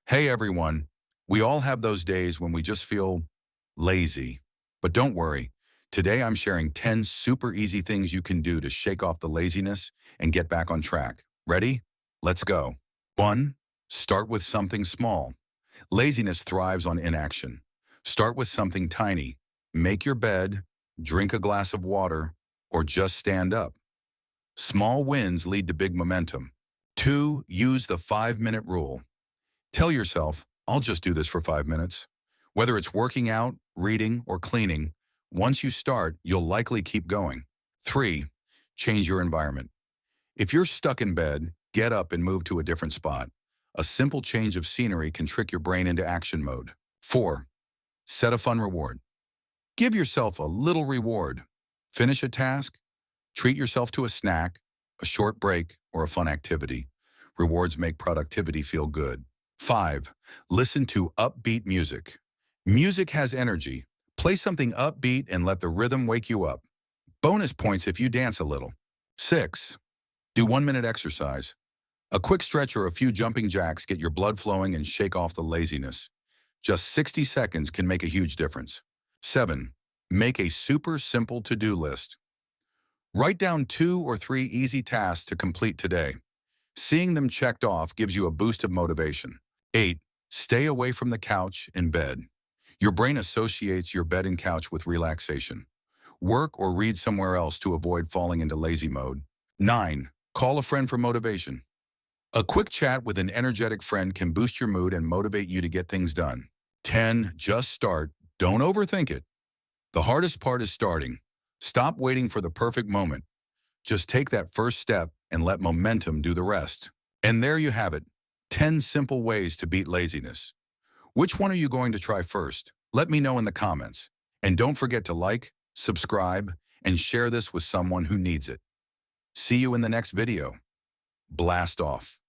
Hey everyone, we all have those days when we just feel lazy. But don't worry, today I'm sharing 10 super easy things you can do to shake off the laziness and get back on track. Ready? Let's go. 1. Start with something small. Laziness thrives on inaction. Start with something tiny. Make your bed, drink a glass of water, or just stand up. Small wins lead to big momentum. 2. Use the 5-minute rule. Tell yourself, I'll just do this for 5 minutes. Whether it's working out, reading, or cleaning, once you start, you'll likely keep going. 3. Change your environment. If you're stuck in bed, get up and move to a different spot. A simple change of scenery can trick your brain into action mode. 4. Set a fun reward. Give yourself a little reward. Finish a task, treat yourself to a snack, a short break, or a fun activity. Rewards make productivity feel good. 5. Listen to upbeat music. Music has energy. Play something upbeat and let the rhythm wake you up. Bonus points if you dance a little. 6. Do 1-minute exercise. A quick stretch or a few jumping jacks get your blood flowing and shake off the laziness. Just 60 seconds can make a huge difference. 7. Make a super simple to-do list. Write down 2 or 3 easy tasks to complete today. Seeing them checked off gives you a boost of motivation. 8. Stay away from the couch and bed. Your brain associates your bed and couch with relaxation. Work or read somewhere else to avoid falling into lazy mode. 9. Call a friend for motivation. A quick chat with an energetic friend can boost your mood and motivate you to get things done. 10. Just start. Don't overthink it. The hardest part is starting. Stop waiting for the perfect moment. Just take that first step and let momentum do the rest. And there you have it. 10 simple ways to beat laziness. Which one are you going to try first? Let me know in the comments. And don't forget to like, subscribe, and share this with someone who needs it. See you in the next video. Blast off.